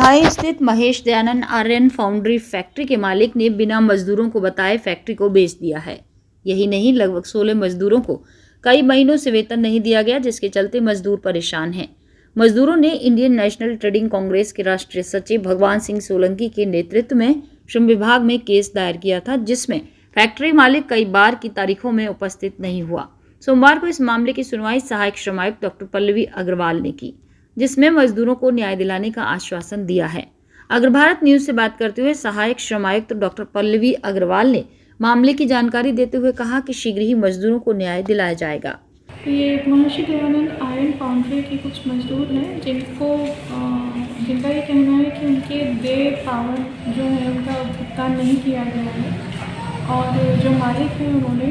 Shanghai स्थित Mahesh Dayanand Aryan foundry factory के मालिक ने बिना मजदूरों को बताए फैक्ट्री को बेच दिया है। यही नहीं, लगभग 16 मजदूरों को कई महीनों से वेतन नहीं दिया गया, जिसके चलते मजदूर परेशान हैं। मजदूरों ने इंडियन नेशनल ट्रेडिंग कांग्रेस के राष्ट्रीय सचिव भगवान सिंह सोलंकी के नेतृत्व में श्रम विभाग में केस दायर किया था, जिसमें फैक्ट्री मालिक कई बार की तारीखों में उपस्थित नहीं हुआ। सोमवार को इस मामले की सुनवाई सहायक श्रम आयुक्त डॉक्टर पल्लवी अग्रवाल ने की, जिसमें मजदूरों को न्याय दिलाने का आश्वासन दिया है। अग्रभारत न्यूज से बात करते हुए सहायक श्रम आयुक्त डॉक्टर पल्लवी अग्रवाल ने मामले की जानकारी देते हुए कहा कि शीघ्र ही मजदूरों को न्याय दिलाया जाएगा। ये महर्ष दयानंद आयरन फाउंड्री के कुछ मजदूर हैं जिनका ये कहना है कि उनके देय पावन जो है उनका भुगतान नहीं किया गया है, और जो मालिक हैं उन्होंने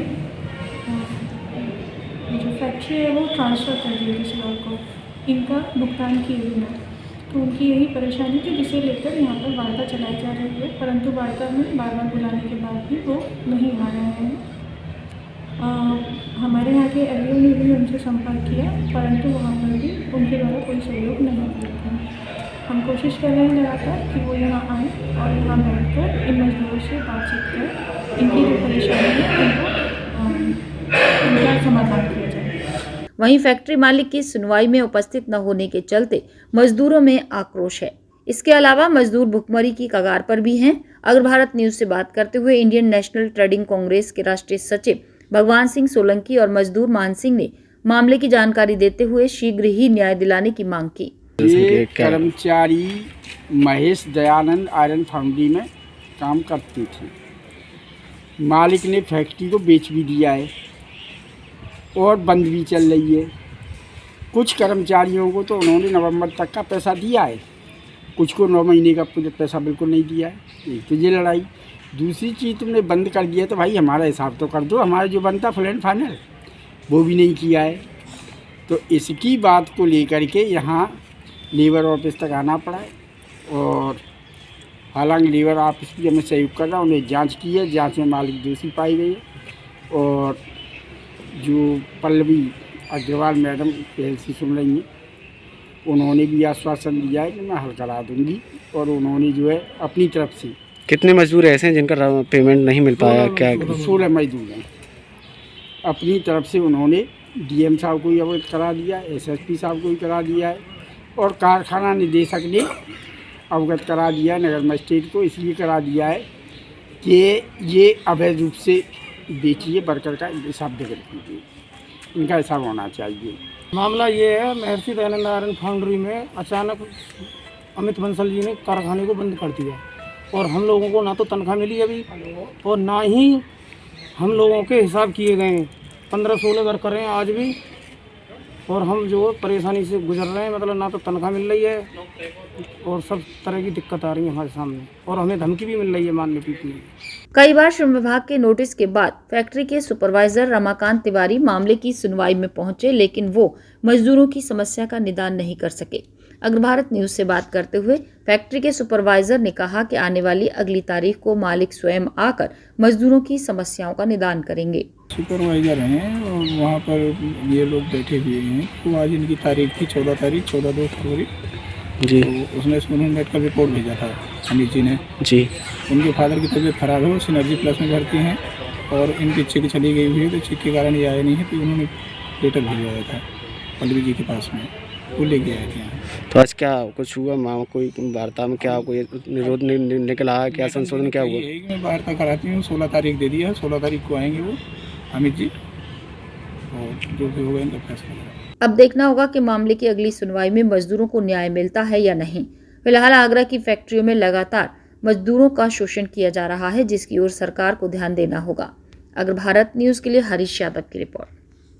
जो फैक्ट्री है वो ट्रांसफ़र कर दी किसी और को इनका भुगतान किए बिना। तो उनकी यही परेशानी थी, जिसे लेकर यहाँ पर वार्ता चलाई जा रही है, परंतु वार्ता में बार बार बुलाने के बाद भी वो नहीं आ रहे हैं। हमारे यहाँ के एलओ ने भी उनसे संपर्क किया, परंतु वहाँ पर भी उनके द्वारा कोई सहयोग नहीं किया था। हम कोशिश कर रहे हैं लगातार कि वो यहाँ आएँ और यहाँ बैठकर इन मजदूरों से बातचीत कर इनकी जो परेशानी है उनका समाधान किया जाए। वहीं फैक्ट्री मालिक की सुनवाई में उपस्थित न होने के चलते मजदूरों में आक्रोश है। इसके अलावा मजदूर भुखमरी की कगार पर भी हैं। अग्रभारत न्यूज से बात करते हुए इंडियन नेशनल ट्रेडिंग कांग्रेस के राष्ट्रीय सचिव भगवान सिंह सोलंकी और मजदूर मान सिंह ने मामले की जानकारी देते हुए शीघ्र ही न्याय दिलाने की मांग की। ये कर्मचारी महेश दयानंद आयरन फाउंड्री में काम करते थे। मालिक ने फैक्ट्री को बेच भी दिया है और बंद भी चल रही है। कुछ कर्मचारियों को तो उन्होंने नवंबर तक का पैसा दिया है, कुछ को 9 महीने का पैसा बिल्कुल नहीं दिया है। एक तो ये लड़ाई। दूसरी चीज़, तुमने बंद कर दिया तो भाई हमारा हिसाब तो कर दो, हमारा जो बनता फुल एंड फाइनल वो भी नहीं किया है। तो इसकी बात को लेकर के यहाँ लेबर ऑफिस तक आना पड़ा है, और हालांकि लेबर ऑफिस भी हमें सहयोग कर रहा है। उन्हें जांच की है, जांच में मालिक दोषी पाई गई है, और जो पल्लवी अग्रवाल मैडम पीएलसी सुन रही हैं, उन्होंने भी आश्वासन दिया है कि मैं हल करा दूंगी। और उन्होंने जो है अपनी तरफ से कितने मजदूर ऐसे हैं जिनका पेमेंट नहीं मिल पाया? क्या 16 मजदूर हैं। अपनी तरफ से उन्होंने डीएम साहब को भी अवगत करा दिया, एसएसपी साहब को भी करा दिया है, और कारखाना निदेशक ने अवगत करा दिया है, नगर मजिस्ट्रेट को इसलिए करा दिया है कि ये अवैध रूप से बेचिए, वर्कर का हिसाब देकर कीजिए, इनका हिसाब होना चाहिए। मामला ये है, महर्षि दयानंद आयरन फाउंड्री में अचानक अमित बंसल जी ने कारखाने को बंद कर दिया, और हम लोगों को ना तो तनख्वाह मिली अभी, और ना ही हम लोगों के हिसाब किए गए हैं। 15-16 वर्कर हैं आज भी, और हम जो परेशानी से गुजर रहे हैं। मतलब ना तो तनख्वाह मिल रही है, और सब तरह की दिक्कत आ रही है हमारे सामने, और हमें धमकी भी मिल रही है मारने पीटने की। कई बार श्रम विभाग के नोटिस के बाद फैक्ट्री के सुपरवाइजर रमाकांत तिवारी मामले की सुनवाई में पहुंचे, लेकिन वो मजदूरों की समस्या का निदान नहीं कर सके। अग्रभारत न्यूज से बात करते हुए फैक्ट्री के सुपरवाइजर ने कहा कि आने वाली अगली तारीख को मालिक स्वयं आकर मजदूरों की समस्याओं का निदान करेंगे। सुपरवाइजर हैं और वहाँ पर ये लोग बैठे हुए हैं। तो आज इनकी तारीख थी 14 फरवरी जी। तो उसने स्कूल मेडिकल रिपोर्ट भेजा था अमित जी ने जी। उनके फादर की तबीयत खराब है, वो सिनर्जी प्लस में भर्ती हैं, और इनकी चेक चली गई हुई है, तो चेक के कारण ये आए नहीं है। तो उन्होंने लेटर भेजा था पल्लवी जी के पास में, वो लेके आए थे यहाँ। तो आज क्या कुछ हुआ? कोई वार्ता में क्या कोई निरोध निकला है? क्या संशोधन क्या हुआ? यही मैं वार्ता कराती हूँ, 16 तारीख दे दिया है, 16 तारीख को आएंगे वो अमित जी, और जो भी होगा इनका फैसला होगा। अब देखना होगा कि मामले की अगली सुनवाई में मजदूरों को न्याय मिलता है या नहीं। फिलहाल आगरा की फैक्ट्रियों में लगातार मजदूरों का शोषण किया जा रहा है, जिसकी ओर सरकार को ध्यान देना होगा। अग्रभारत न्यूज के लिए हरीश यादव की रिपोर्ट।